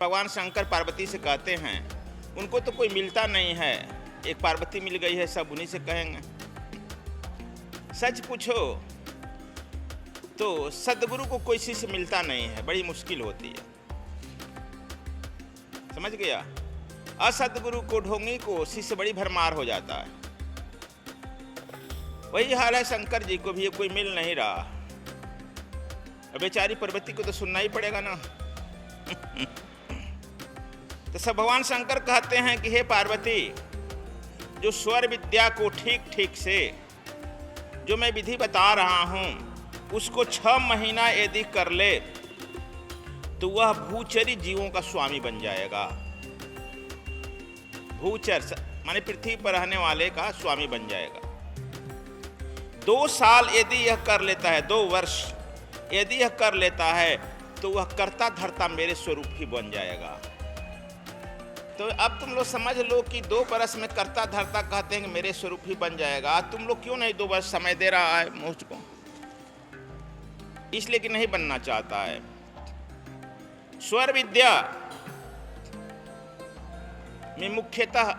भगवान शंकर पार्वती से कहते हैं उनको तो कोई मिलता नहीं है, एक पार्वती मिल गई है, सब उन्हीं से कहेंगे। सच पूछो तो सदगुरु को कोई शिष्य मिलता नहीं है, बड़ी मुश्किल होती है, समझ गया। असदगुरु को ढोंगी को शिष्य बड़ी भरमार हो जाता है। वही हाल है शंकर जी को भी, कोई मिल नहीं रहा। अब बेचारी पार्वती को तो सुनना ही पड़ेगा ना। तो सब भगवान शंकर कहते हैं कि हे पार्वती, जो स्वर विद्या को ठीक ठीक से जो मैं विधि बता रहा हूं उसको 6 महीना यदि कर ले तो वह भूचरी जीवों का स्वामी बन जाएगा। भूचर माने पृथ्वी पर रहने वाले का स्वामी बन जाएगा। 2 साल यदि यह कर लेता है, 2 वर्ष यदि यह कर लेता है तो वह करता धरता मेरे स्वरूप ही बन जाएगा। तो अब तुम लोग समझ लो कि 2 बरस में करता धरता कहते हैं कि मेरे स्वरूप ही बन जाएगा। तुम लोग क्यों नहीं 2 वर्ष समय दे रहा है मुझको? इसलिए कि नहीं बनना चाहता है। स्वर विद्या में मुख्यतः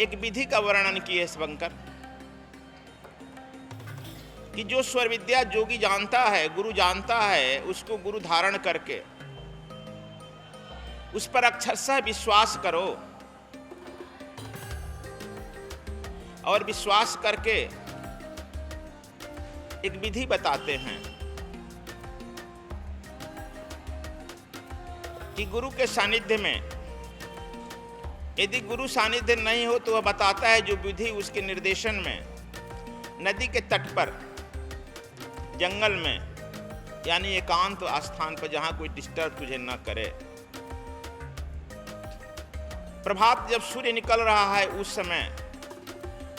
एक विधि का वर्णन किए शंकर कि जो स्वर विद्या जोगी जानता है, गुरु जानता है, उसको गुरु धारण करके उस पर अक्षरशः विश्वास करो और विश्वास करके एक विधि बताते हैं कि गुरु के सानिध्य में, यदि गुरु सानिध्य नहीं हो तो वह बताता है जो विधि उसके निर्देशन में नदी के तट पर, जंगल में, यानी एकांत स्थान पर जहां कोई डिस्टर्ब तुझे न करे। प्रभात जब सूर्य निकल रहा है उस समय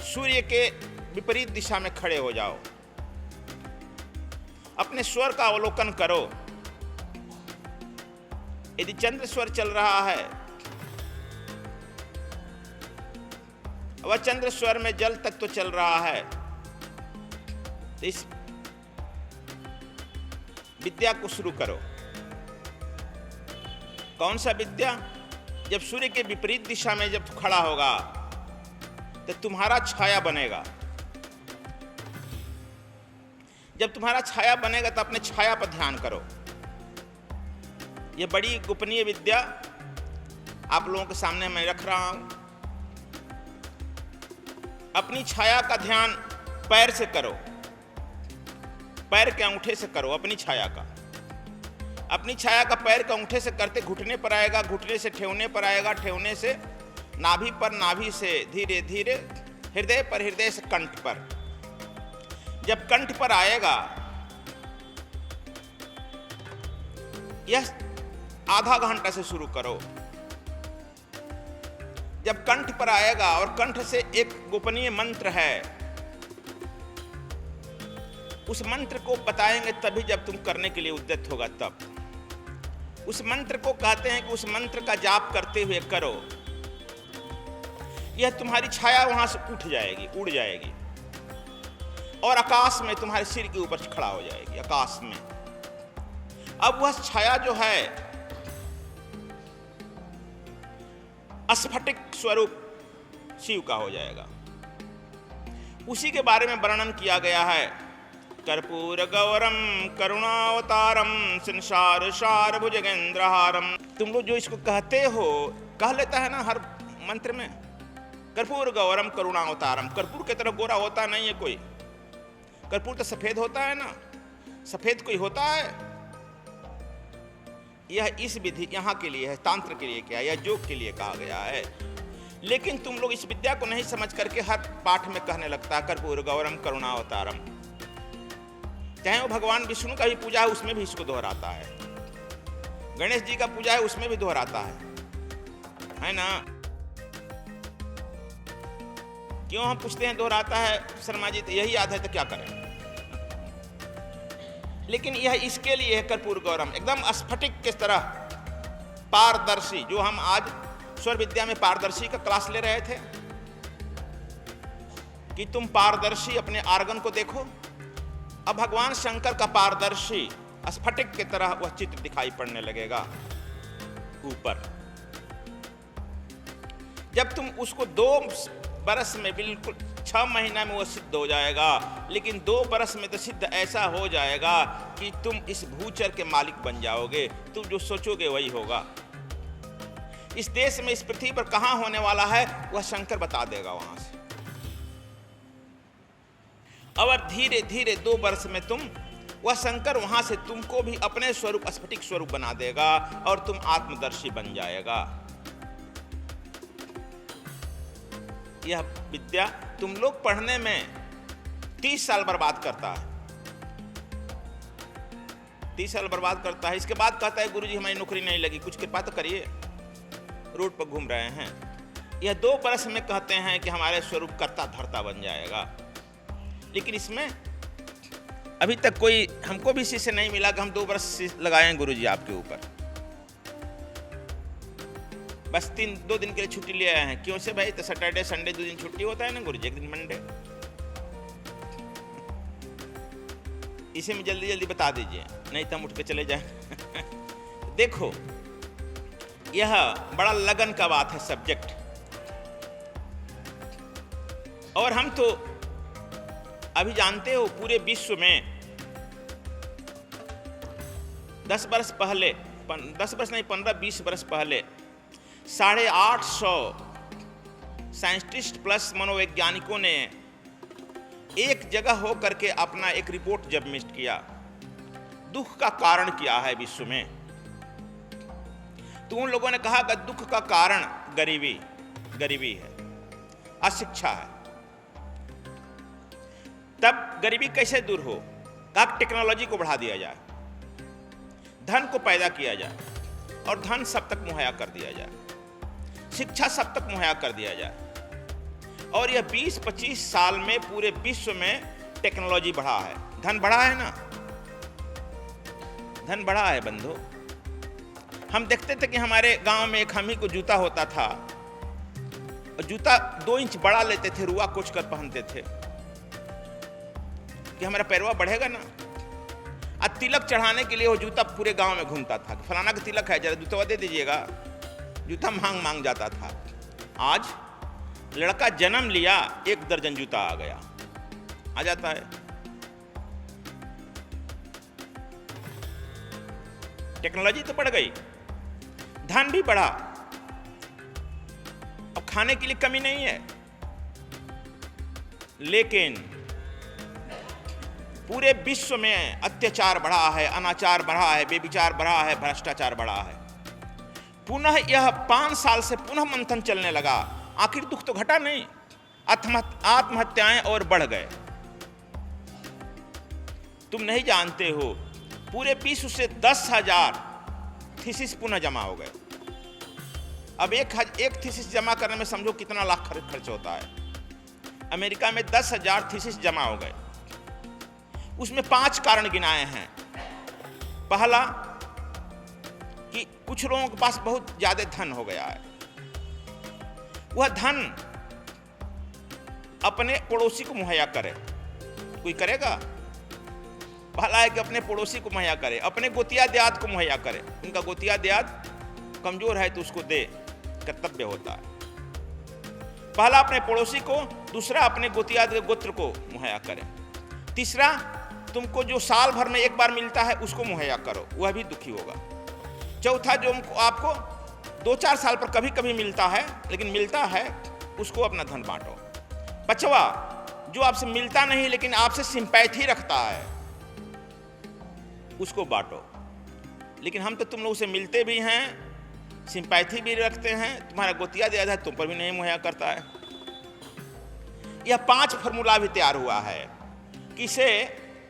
सूर्य के विपरीत दिशा में खड़े हो जाओ, अपने स्वर का अवलोकन करो। यदि चंद्र स्वर चल रहा है, वह चंद्र स्वर में जल तक तो चल रहा है, तो इस विद्या को शुरू करो। कौन सा विद्या? जब सूर्य के विपरीत दिशा में जब खड़ा होगा तो तुम्हारा छाया बनेगा। जब तुम्हारा छाया बनेगा तो अपने छाया पर ध्यान करो। यह बड़ी गोपनीय विद्या आप लोगों के सामने मैं रख रहा हूं। अपनी छाया का ध्यान पैर से करो, पैर के अंगूठे से करो अपनी छाया का। अपनी छाया का पैर के अंगूठे से करते घुटने पर आएगा, घुटने से ठेवने पर आएगा, ठेवने से नाभि पर, नाभि से धीरे धीरे हृदय पर, हृदय से कंठ पर। जब कंठ पर आएगा, यह आधा घंटा से शुरू करो। जब कंठ पर आएगा और कंठ से एक गोपनीय मंत्र है, उस मंत्र को बताएंगे तभी जब तुम करने के लिए उद्यत होगा तब। उस मंत्र को कहते हैं कि उस मंत्र का जाप करते हुए करो। यह तुम्हारी छाया वहां से उठ जाएगी, उड़ जाएगी और आकाश में तुम्हारे सिर के ऊपर खड़ा हो जाएगी, आकाश में। अब वह छाया जो है स्फटिक स्वरूप शिव का हो जाएगा। उसी के बारे में वर्णन किया गया है। कर्पूर गौरम करुणावतारम संसार सार भुजगेंद्रहारम। तुम लोग जो इसको कहते हो, कह लेता है ना हर मंत्र में, कर्पूर गौरम करुणावतारम। कर्पूर की तरह गोरा होता नहीं है कोई, कर्पूर तो सफेद होता है ना, सफेद कोई होता है। यह इस विधि यहाँ के लिए है, तांत्र के लिए क्या, यह योग के लिए कहा गया है। लेकिन तुम लोग इस विद्या को नहीं समझ करके हर पाठ में कहने लगता है कर्पूर गौरम करुणावतारम। चाहे वो भगवान विष्णु का भी पूजा है उसमें भी इसको दोहराता है, गणेश जी का पूजा है उसमें भी दोहराता है ना। क्यों हम पूछते हैं दोहराता है शर्मा जी? तो यही याद है तो क्या करें। लेकिन यह इसके लिए है कर्पूर गौरम, एकदम स्फटिक किस तरह पारदर्शी। जो हम आज स्वर विद्या में पारदर्शी का क्लास ले रहे थे कि तुम पारदर्शी अपने आर्गन को देखो। अब भगवान शंकर का पारदर्शी स्फटिक की तरह वह चित्र दिखाई पड़ने लगेगा ऊपर। जब तुम उसको 2 बरस में, बिल्कुल 6 महीना में वो सिद्ध हो जाएगा, लेकिन 2 बरस में तो सिद्ध ऐसा हो जाएगा कि तुम इस भूचर के मालिक बन जाओगे। तुम जो सोचोगे वही होगा। इस देश में, इस पृथ्वी पर कहां होने वाला है वह शंकर बता देगा वहां से। और धीरे धीरे 2 वर्ष में वह शंकर वहां से तुमको भी अपने स्वरूप, स्फटिक स्वरूप बना देगा और तुम आत्मदर्शी बन जाएगा। यह विद्या तुम लोग पढ़ने में 30 साल बर्बाद करता है, 30 साल बर्बाद करता है। इसके बाद कहता है गुरुजी हमारी नौकरी नहीं लगी, कुछ कृपा तो करिए, रोड पर घूम रहे हैं। यह 2 बरस में कहते हैं कि हमारे स्वरूप कर्ता धर्ता बन जाएगा, लेकिन इसमें अभी तक कोई हमको भी शिष्य नहीं मिला कि हम 2 बरस लगाएं गुरुजी आपके ऊपर। बस 2 दिन के लिए छुट्टी ले आए हैं। क्यों से भाई? तो सैटरडे संडे 2 दिन छुट्टी होता है ना गुरुजी, एक दिन मंडे। इसे में जल्दी जल्दी बता दीजिए, नहीं तो हम उठ के चले जाए। देखो, यह बड़ा लगन का बात है सब्जेक्ट। और हम तो अभी जानते हो पूरे विश्व में 10 बरस पहले, 10 बरस नहीं 15-20 बरस पहले 850 साइंटिस्ट प्लस मनोवैज्ञानिकों ने एक जगह हो करके अपना एक रिपोर्ट जब सबमिट किया, दुख का कारण क्या है विश्व में, तो उन लोगों ने कहा कि दुख का कारण गरीबी है, अशिक्षा है। तब गरीबी कैसे दूर हो? कहा टेक्नोलॉजी को बढ़ा दिया जाए, धन को पैदा किया जाए और धन सब तक मुहैया कर दिया जाए, शिक्षा सब तक मुहैया कर दिया जाए। और यह 20-25 साल में पूरे विश्व में टेक्नोलॉजी बढ़ा है, धन बढ़ा है ना, धन बढ़ा है बंधु। हम देखते थे कि हमारे गांव में एक हम ही को जूता होता था, और जूता 2 इंच बड़ा लेते थे, रुआ कोच कर पहनते थे कि हमारा पैरवा बढ़ेगा ना। आज तिलक चढ़ाने के लिए वो जूता पूरे गांव में घूमता था कि फलाना का तिलक है, जरा जूता दे दीजिएगा, जूता मांग जाता था। आज लड़का जन्म लिया, 1 दर्जन जूता आ गया, आ जाता है। टेक्नोलॉजी तो बढ़ गई, धन भी बढ़ा, अब खाने के लिए कमी नहीं है, लेकिन पूरे विश्व में अत्याचार बढ़ा है, अनाचार बढ़ा है, बेविचार बढ़ा है, भ्रष्टाचार बढ़ा है। पुनः यह 5 साल से पुनः मंथन चलने लगा। आखिर दुख तो घटा नहीं, आत्महत्याएं और बढ़ गए। तुम नहीं जानते हो, पूरे विश्व से 10,000 थीसिस पुनः जमा हो गए। अब एक थीसिस जमा करने में समझो कितना लाख खर्च होता है। अमेरिका में 10,000 थीसिस जमा हो गए। उसमें 5 कारण गिनाए हैं। पहला कि कुछ लोगों के पास बहुत ज्यादा धन हो गया है, वह धन अपने पड़ोसी को मुहैया करे। कोई करेगा? पहला है कि अपने पड़ोसी को मुहैया करे, अपने गोतिया देहात को मुहैया करे। उनका गोतिया देहात कमजोर है तो उसको दे, कर्तव्य होता है। पहला अपने पड़ोसी को, दूसरा अपने गोतिया गोत्र को मुहैया करे, तीसरा तुमको जो साल भर में एक बार मिलता है उसको मुहैया करो, वह भी दुखी होगा। चौथा, जो आपको 2-4 साल पर कभी कभी मिलता है लेकिन मिलता है, उसको अपना धन बांटो। पांचवा, जो आपसे मिलता नहीं लेकिन आपसे सिंपैथी रखता है, उसको बांटो। लेकिन हम तो तुम लोगों से मिलते भी हैं, सिंपैथी भी रखते हैं, तुम्हारा गोतिया दिया है तुम पर भी नहीं मुहैया करता है। यह 5 फॉर्मूला भी तैयार हुआ है कि इससे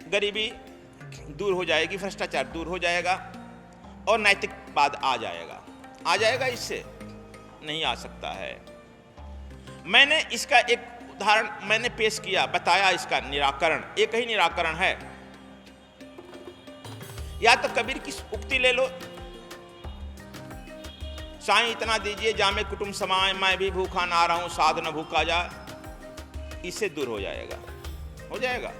गरीबी दूर हो जाएगी, भ्रष्टाचार दूर हो जाएगा और नैतिकवाद आ जाएगा। इससे नहीं आ सकता है। मैंने इसका एक उदाहरण मैंने पेश किया, बताया इसका निराकरण। एक ही निराकरण है, या तो कबीर की उक्ति ले लो, साईं इतना दीजिए जामे कुटुंब समाए, मैं भी भूखा ना रहूं साध न भूखा जाए। इससे दूर हो जाएगा।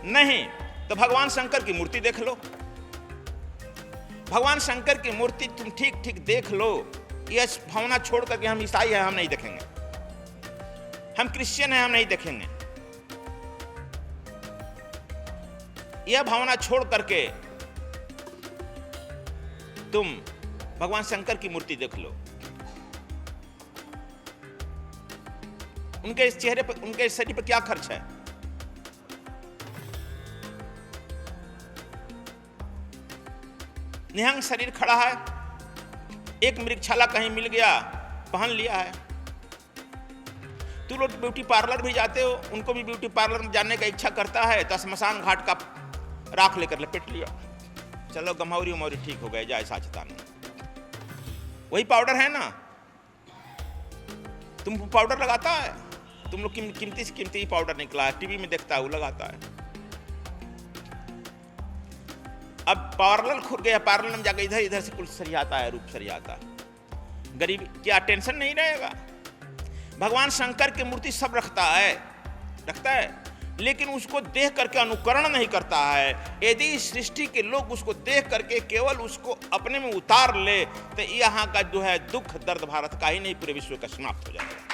नहीं तो भगवान शंकर की मूर्ति देख लो, भगवान शंकर की मूर्ति तुम ठीक ठीक देख लो। यह भावना छोड़ करके हम ईसाई हैं हम नहीं देखेंगे, हम क्रिश्चियन हैं हम नहीं देखेंगे, यह भावना छोड़ करके तुम भगवान शंकर की मूर्ति देख लो। उनके चेहरे पर, उनके शरीर पर क्या खर्च है? निहंग शरीर खड़ा है, एक मृगछाला कहीं मिल गया पहन लिया है। तू लोग ब्यूटी पार्लर भी जाते हो, उनको भी ब्यूटी पार्लर में जाने का इच्छा करता है तो श्मशान घाट का राख लेकर लपेट लिया, चलो गमौरी उमौरी ठीक हो गए, जाए साचता नहीं। वही पाउडर है ना, तुम पाउडर लगाता है, तुम लोग कीमती से कीमती पाउडर निकला है, टीवी में देखता है वो लगाता है। अब पार्लर खुल गया, पार्लर में जाकर इधर इधर से कुल सरियाता है, रूप सरियाता है। गरीब क्या टेंशन नहीं रहेगा? भगवान शंकर की मूर्ति सब रखता है, लेकिन उसको देख करके अनुकरण नहीं करता है। यदि सृष्टि के लोग उसको देख करके केवल उसको अपने में उतार ले तो यहाँ का जो है दुख दर्द भारत का ही नहीं पूरे विश्व का समाप्त हो जाएगा।